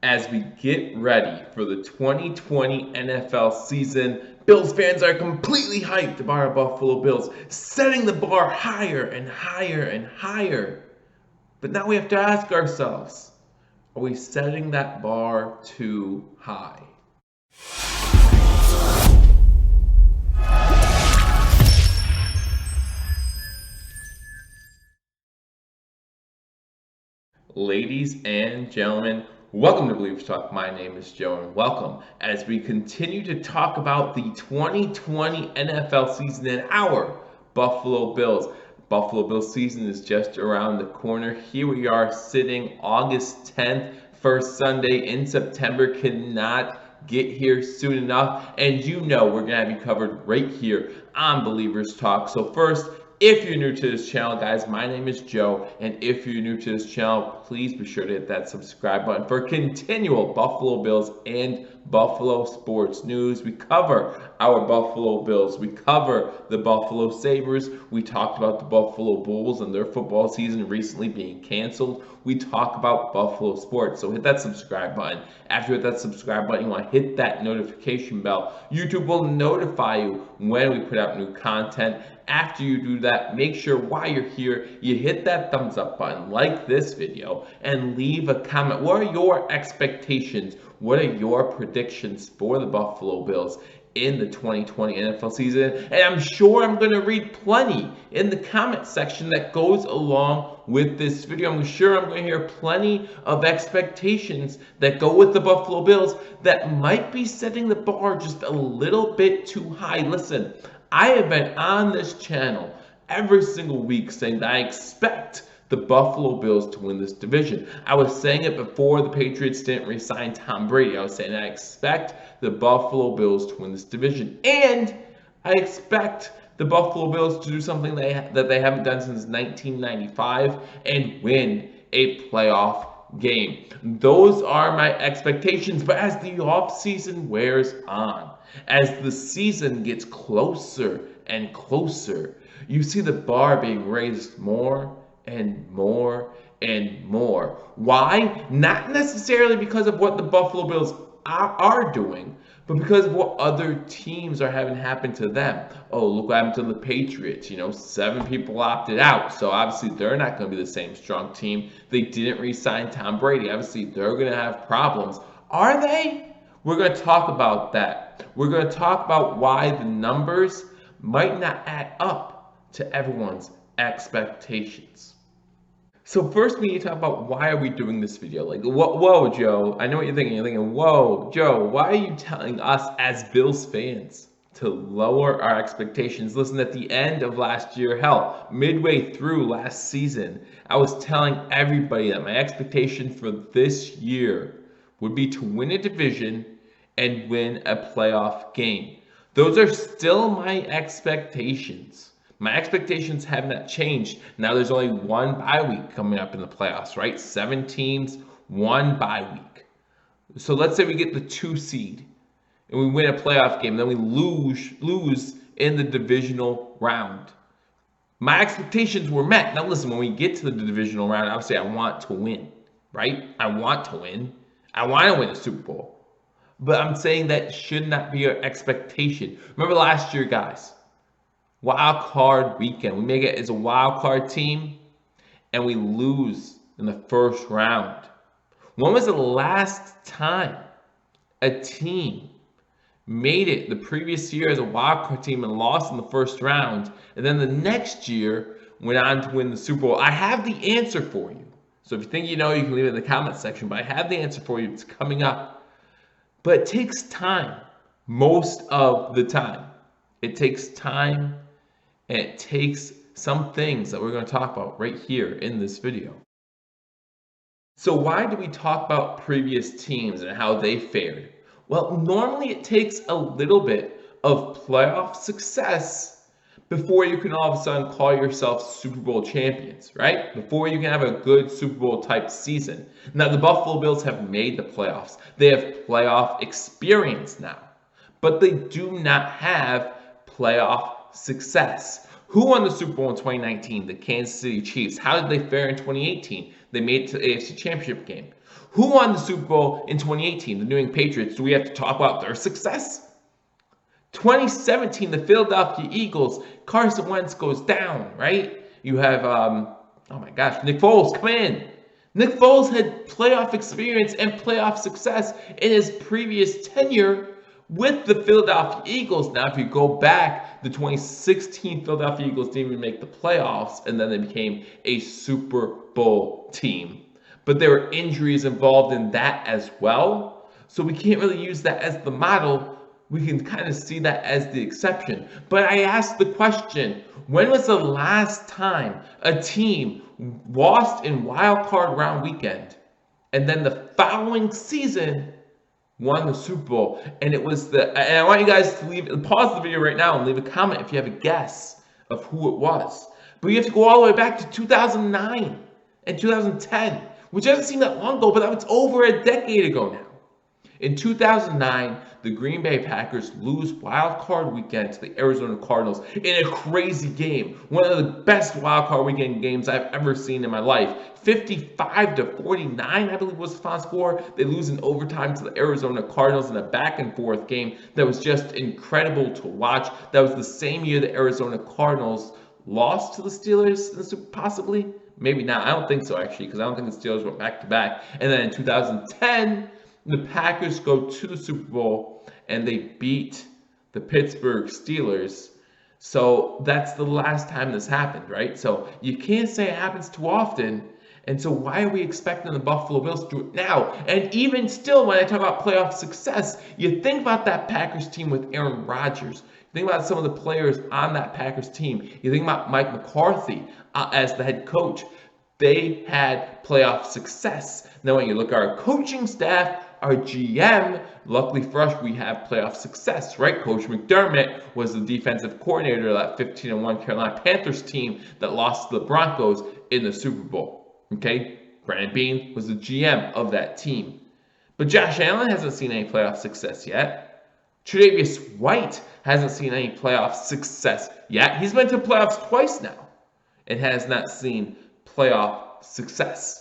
As we get ready for the 2020 NFL season, Bills fans are completely hyped about our Buffalo Bills, setting the bar higher and higher and higher. But now we have to ask ourselves, are we setting that bar too high? Ladies and gentlemen, welcome to Believers Talk. My name is Joe, and welcome as we continue to talk about the 2020 NFL season and our Buffalo Bills. Buffalo Bills season is just around the corner. Here we are sitting August 10th, first Sunday in September. Cannot get here soon enough, and you know we're going to have you covered right here on Believers Talk. So first, if you're new to this channel, guys, my name is Joe, and if you're new to this channel, please be sure to hit that subscribe button for continual Buffalo Bills and Buffalo sports news. We cover our Buffalo Bills. We cover the Buffalo Sabres. We talked about the Buffalo Bulls and their football season recently being canceled. We talk about Buffalo sports. So hit that subscribe button. After you hit that subscribe button, you want to hit that notification bell. YouTube will notify you when we put out new content. After you do that, make sure while you're here, you hit that thumbs up button, like this video, and leave a comment. What are your expectations? What are your predictions for the Buffalo Bills in the 2020 NFL season? And I'm sure I'm going to read plenty in the comment section that goes along with this video. I'm sure I'm going to hear plenty of expectations that go with the Buffalo Bills that might be setting the bar just a little bit too high. Listen, I have been on this channel every single week saying that I expect the Buffalo Bills to win this division. I was saying it before the Patriots didn't re-sign Tom Brady. I was saying I expect the Buffalo Bills to win this division. And I expect the Buffalo Bills to do something that they haven't done since 1995 and win a playoff game. Those are my expectations. But as the offseason wears on, as the season gets closer and closer, you see the bar being raised more and more and more. Why? Not necessarily because of what the Buffalo Bills are doing, but because of what other teams are having happen to them. Oh, look what happened to the Patriots. 7 people opted out. So obviously they're not going to be the same strong team. They didn't re-sign Tom Brady. Obviously they're going to have problems. Are they? We're going to talk about that. We're going to talk about why the numbers might not add up to everyone's expectations. So first we need to talk about why are we doing this video? Like, whoa, Joe, I know what you're thinking. You're thinking, whoa, Joe, why are you telling us as Bills fans to lower our expectations? Listen, at the end of last year, hell, midway through last season, I was telling everybody that my expectation for this year would be to win a division and win a playoff game. Those are still my expectations. My expectations have not changed. Now there's only one bye week coming up in the playoffs, right? 7 teams, 1 bye week. So let's say we get the 2 seed and we win a playoff game, then we lose in the divisional round. My expectations were met. Now listen, when we get to the divisional round, obviously I want to win, right? I want to win. I want to win a Super Bowl. But I'm saying that should not be our expectation. Remember last year, guys, wild card weekend. We make it as a wild card team and we lose in the first round. When was the last time a team made it the previous year as a wild card team and lost in the first round, and then the next year went on to win the Super Bowl? I have the answer for you. So if you think you know, you can leave it in the comment section, but I have the answer for you. It's coming up. But it takes time, most of the time. It takes time, and it takes some things that we're going to talk about right here in this video. So why do we talk about previous teams and how they fared? Well, normally it takes a little bit of playoff success before you can all of a sudden call yourself Super Bowl champions, right? Before you can have a good Super Bowl type season. Now, the Buffalo Bills have made the playoffs. They have playoff experience now, but they do not have playoff success. Who won the Super Bowl in 2019? The Kansas City Chiefs. How did they fare in 2018? They made it to the AFC Championship game. Who won the Super Bowl in 2018? The New England Patriots. Do we have to talk about their success? 2017, the Philadelphia Eagles. Carson Wentz goes down, right? You have, oh my gosh, Nick Foles, come in. Nick Foles had playoff experience and playoff success in his previous tenure with the Philadelphia Eagles. Now, if you go back, the 2016 Philadelphia Eagles didn't even make the playoffs, and then they became a Super Bowl team. But there were injuries involved in that as well. So we can't really use that as the model. We can kind of see that as the exception. But I asked the question, when was the last time a team lost in wild card round weekend and then the following season won the Super Bowl? And it was and I want you guys to pause the video right now and leave a comment if you have a guess of who it was. But you have to go all the way back to 2009 and 2010, which doesn't seem that long ago, but that was over a decade ago now. In 2009, the Green Bay Packers lose wild card weekend to the Arizona Cardinals in a crazy game. One of the best wild card weekend games I've ever seen in my life. 55-49, I believe was the final score. They lose in overtime to the Arizona Cardinals in a back and forth game that was just incredible to watch. That was the same year the Arizona Cardinals lost to the Steelers, possibly. Maybe not. I don't think so, actually, because I don't think the Steelers went back-to-back. And then in 2010, the Packers go to the Super Bowl, and they beat the Pittsburgh Steelers. So that's the last time this happened, right? So you can't say it happens too often. And so why are we expecting the Buffalo Bills to do it now? And even still, when I talk about playoff success, you think about that Packers team with Aaron Rodgers. Think about some of the players on that Packers team. You think about Mike McCarthy as the head coach. They had playoff success. Now, when you look at our coaching staff, our GM, luckily for us, we have playoff success, right? Coach McDermott was the defensive coordinator of that 15-1 Carolina Panthers team that lost to the Broncos in the Super Bowl, okay? Brandon Beane was the GM of that team. But Josh Allen hasn't seen any playoff success yet. Tre'Davious White hasn't seen any playoff success yet. He's been to playoffs twice now and has not seen playoff success.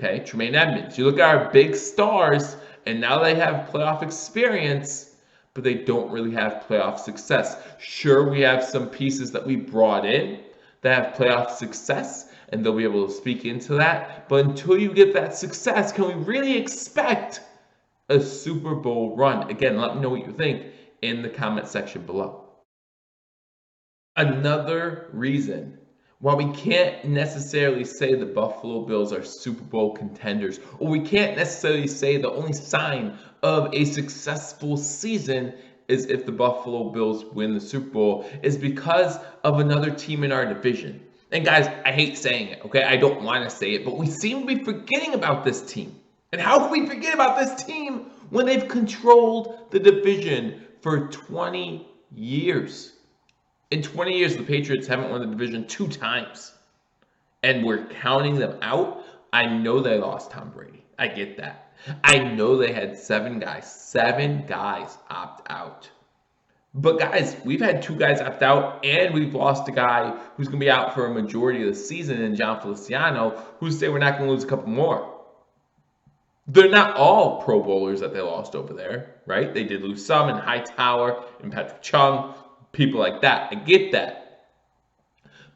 Okay, Tremaine Edmonds. You look at our big stars, and now they have playoff experience, but they don't really have playoff success. Sure, we have some pieces that we brought in that have playoff success, and they'll be able to speak into that. But until you get that success, can we really expect a Super Bowl run? Again, let me know what you think in the comment section below. Another reason why we can't necessarily say the Buffalo Bills are Super Bowl contenders, or we can't necessarily say the only sign of a successful season is if the Buffalo Bills win the Super Bowl, is because of another team in our division. And guys, I hate saying it, okay? I don't want to say it, but we seem to be forgetting about this team. And how can we forget about this team when they've controlled the division for 20 years? In 20 years, the Patriots haven't won the division 2 times. And we're counting them out. I know they lost Tom Brady. I get that. I know they had 7 guys opt out. But guys, we've had 2 guys opt out, and we've lost a guy who's going to be out for a majority of the season in John Feliciano, who say we're not going to lose a couple more. They're not all Pro Bowlers that they lost over there, right? They did lose some in Hightower and Patrick Chung. People like that. I get that.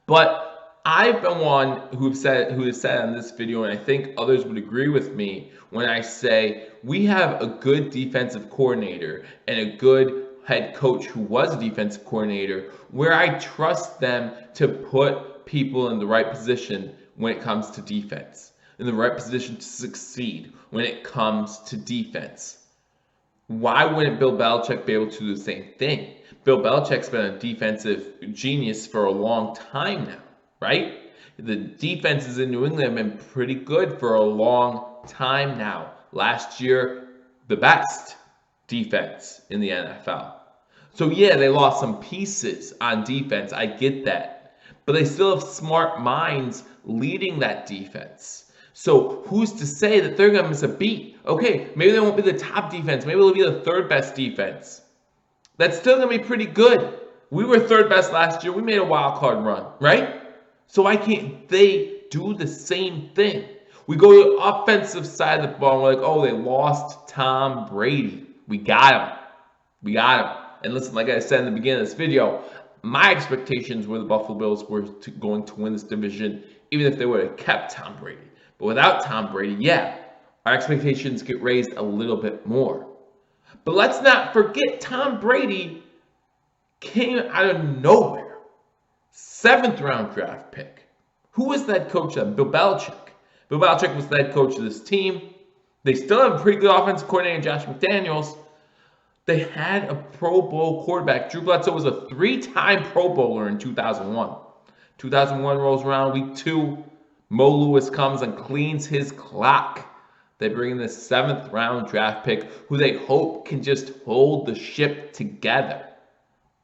But I've been one who has said on this video, and I think others would agree with me when I say we have a good defensive coordinator and a good head coach who was a defensive coordinator, where I trust them to put people in the right position when it comes to defense, in the right position to succeed when it comes to defense. Why wouldn't Bill Belichick be able to do the same thing? Bill Belichick's been a defensive genius for a long time now, right? The defenses in New England have been pretty good for a long time now. Last year, the best defense in the NFL. So yeah, they lost some pieces on defense. I get that. But they still have smart minds leading that defense. So who's to say that they're going to miss a beat? Okay, maybe they won't be the top defense. Maybe they'll be the 3rd best defense. That's still going to be pretty good. We were 3rd best last year. We made a wild card run, right? So why can't they do the same thing? We go to the offensive side of the ball, and we're like, oh, they lost Tom Brady. We got him. We got him. And listen, like I said in the beginning of this video, my expectations were the Buffalo Bills were going to win this division, even if they would have kept Tom Brady. But without Tom Brady, yeah, our expectations get raised a little bit more. But let's not forget Tom Brady came out of nowhere. 7th round draft pick. Who was that coach then? Bill Belichick. Bill Belichick was the head coach of this team. They still have a pretty good offensive coordinator, Josh McDaniels. They had a Pro Bowl quarterback. Drew Bledsoe was a 3-time Pro Bowler in 2001. 2001 rolls around, week 2. Mo Lewis comes and cleans his clock. They bring in the 7th round draft pick who they hope can just hold the ship together.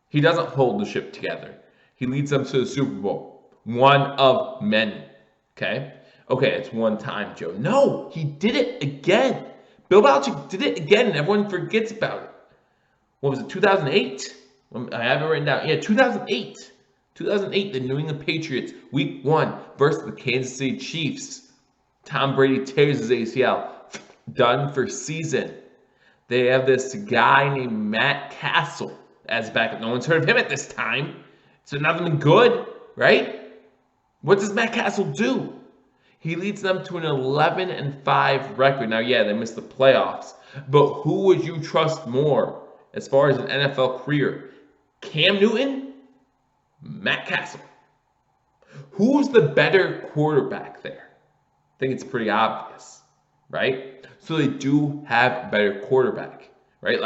He doesn't hold the ship together. He leads them to the Super Bowl. One of many. Okay, it's one time, Joe. No, he did it again. Bill Belichick did it again, and everyone forgets about it. What was it, 2008? I have it written down. Yeah, 2008. 2008, the New England Patriots, week 1 versus the Kansas City Chiefs. Tom Brady tears his ACL. Done for season. They have this guy named Matt Castle as backup. No one's heard of him at this time. So nothing good, right? What does Matt Castle do? He leads them to an 11-5 record. Now, yeah, they missed the playoffs. But who would you trust more as far as an NFL career? Cam Newton? Matt Castle. Who's the better quarterback there? I think it's pretty obvious, right? So they do have a better quarterback, right?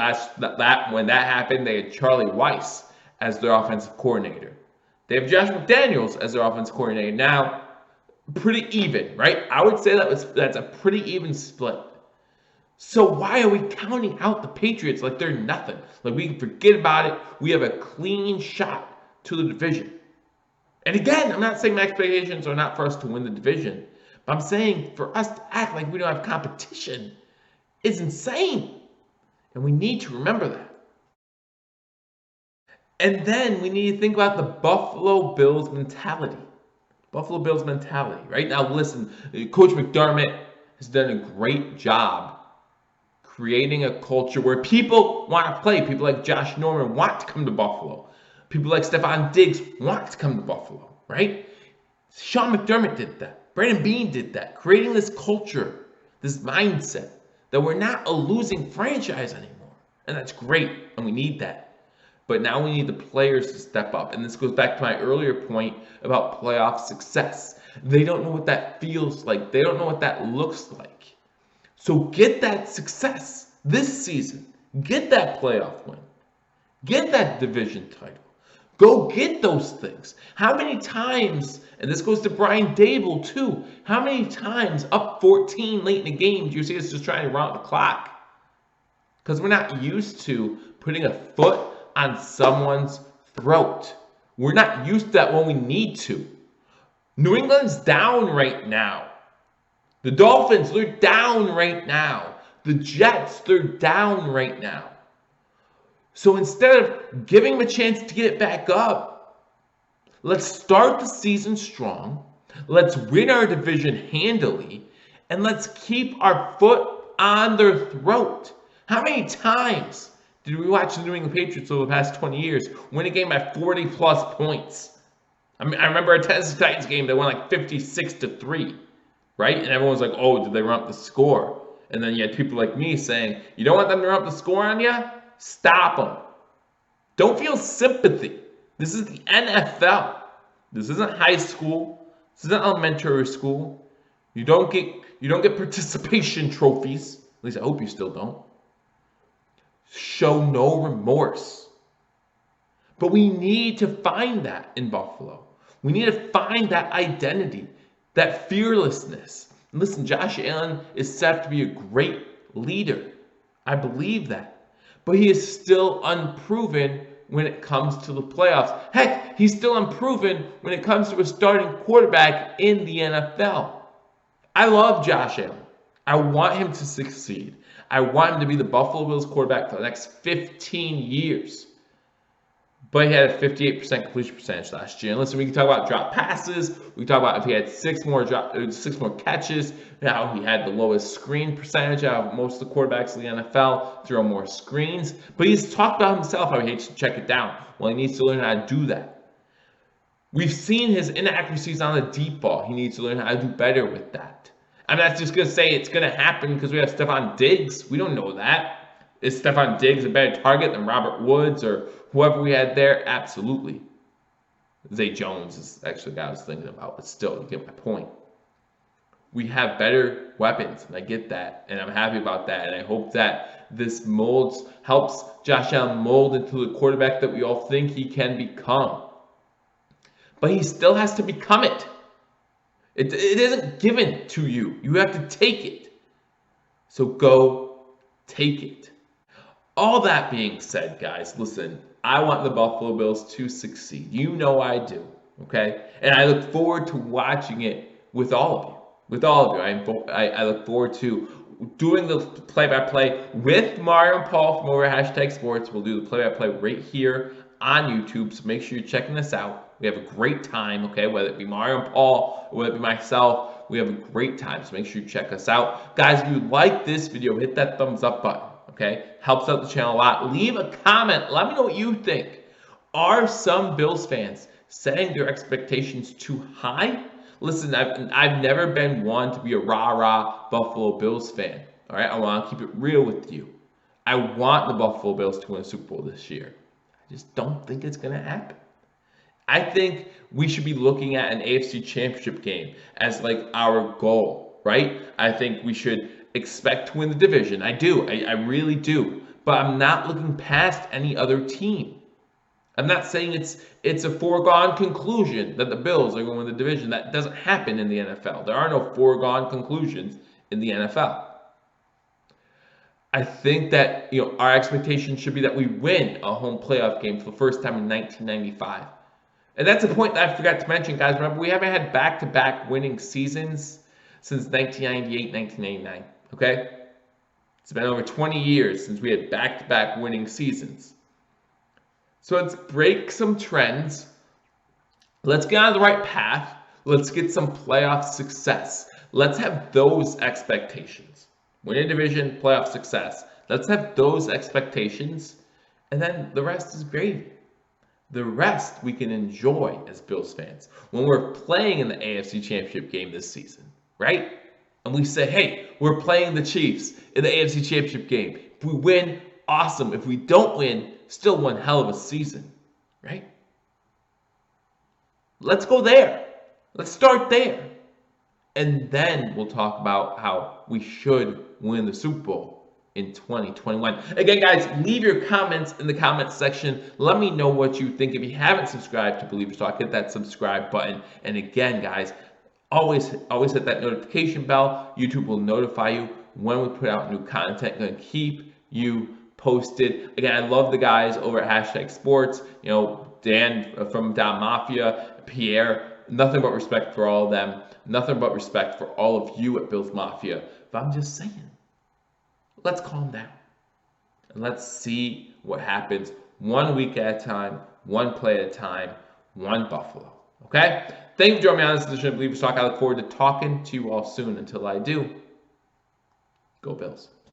When that happened, they had Charlie Weiss as their offensive coordinator. They have Josh McDaniels as their offensive coordinator. Now, pretty even, right? I would say that's a pretty even split. So why are we counting out the Patriots like they're nothing? Like we can forget about it. We have a clean shot to the division. And again, I'm not saying my expectations are not for us to win the division. But I'm saying for us to act like we don't have competition is insane. And we need to remember that. And then we need to think about the Buffalo Bills mentality. Buffalo Bills mentality, right? Now listen, Coach McDermott has done a great job creating a culture where people want to play. People like Josh Norman want to come to Buffalo. People like Stephon Diggs want to come to Buffalo, right? Sean McDermott did that. Brandon Beane did that, creating this culture, this mindset that we're not a losing franchise anymore. And that's great, and we need that. But now we need the players to step up. And this goes back to my earlier point about playoff success. They don't know what that feels like. They don't know what that looks like. So get that success this season. Get that playoff win. Get that division title. Go get those things. How many times, and this goes to Brian Dable too, how many times up 14 late in the game do you see us just trying to run out the clock? Because we're not used to putting a foot on someone's throat. We're not used to that when we need to. New England's down right now. The Dolphins, they're down right now. The Jets, they're down right now. So instead of giving them a chance to get it back up, let's start the season strong. Let's win our division handily. And let's keep our foot on their throat. How many times did we watch the New England Patriots over the past 20 years win a game by 40-plus points? I remember a Tennessee Titans game that won like 56-3, right? And everyone was like, oh, did they run up the score? And then you had people like me saying, you don't want them to run up the score on you? Stop them. Don't feel sympathy. This is the NFL. This isn't high school. This isn't elementary school. You don't get participation trophies. At least I hope you still don't. Show no remorse. But we need to find that in Buffalo. We need to find that identity, that fearlessness. And listen, Josh Allen is set up to be a great leader. I believe that. But he is still unproven when it comes to the playoffs. Heck, he's still unproven when it comes to a starting quarterback in the NFL. I love Josh Allen. I want him to succeed. I want him to be the Buffalo Bills quarterback for the next 15 years. but he had a 58% completion percentage last year. And listen, we can talk about drop passes. We can talk about if he had six more catches, how he had the lowest screen percentage out of most of the quarterbacks in the NFL, throw more screens. But he's talked about himself how he hates to check it down. Well, he needs to learn how to do that. We've seen his inaccuracies on the deep ball. He needs to learn how to do better with that. I'm not just going to say it's going to happen because we have Stephon Diggs. We don't know that. Is Stephon Diggs a better target than Robert Woods or whoever we had there? Absolutely. Zay Jones is actually the guy I was thinking about, but still, you get my point. We have better weapons, and I get that, and I'm happy about that, and I hope that this helps Josh Allen mold into the quarterback that we all think he can become. But he still has to become it. It isn't given to you. You have to take it. So go take it. All that being said, guys, listen, I want the Buffalo Bills to succeed. You know I do, okay? And I look forward to watching it with all of you. With all of you. I look forward to doing the play-by-play with Mario and Paul from over at #Sports. We'll do the play-by-play right here on YouTube, so make sure you're checking this out. We have a great time, okay? Whether it be Mario and Paul, or whether it be myself, we have a great time, so make sure you check us out. Guys, if you like this video, hit that thumbs up button. Okay, helps out the channel a lot. Leave a comment. Let me know what you think. Are some Bills fans setting their expectations too high? Listen, I've never been one to be a rah-rah Buffalo Bills fan. All right, I want to keep it real with you. I want the Buffalo Bills to win a Super Bowl this year. I just don't think it's going to happen. I think we should be looking at an AFC Championship game as like our goal, right? I think we should expect to win the division. I do. I really do. But I'm not looking past any other team. I'm not saying it's a foregone conclusion that the Bills are going to win the division. That doesn't happen in the NFL. There are no foregone conclusions in the NFL. I think that our expectation should be that we win a home playoff game for the first time in 1995. And that's a point that I forgot to mention, guys. Remember, we haven't had back-to-back winning seasons since 1998, 1999. Okay? It's been over 20 years since we had back-to-back winning seasons. So let's break some trends. Let's get on the right path. Let's get some playoff success. Let's have those expectations. Win a division, playoff success. Let's have those expectations. And then the rest is gravy. The rest we can enjoy as Bills fans when we're playing in the AFC Championship game this season, right? And we say, hey, we're playing the Chiefs in the AFC Championship game. If we win, awesome. If we don't win, still one hell of a season, right? Let's go there. Let's start there. And then we'll talk about how we should win the Super Bowl in 2021. Again, guys, leave your comments in the comments section. Let me know what you think. If you haven't subscribed to Believers Talk, hit that subscribe button. And again, guys, always hit that notification bell. YouTube will notify you when we put out new content. Going to keep you posted. Again, I love the guys over at #Sports. Dan from Mafia, Pierre. Nothing but respect for all of them. Nothing but respect for all of you at Bills Mafia. But I'm just saying, let's calm down. And let's see what happens 1 week at a time, one play at a time, one Buffalo. Okay? Thank you for joining me on this edition of Believers Talk. I look forward to talking to you all soon. Until I do, go Bills.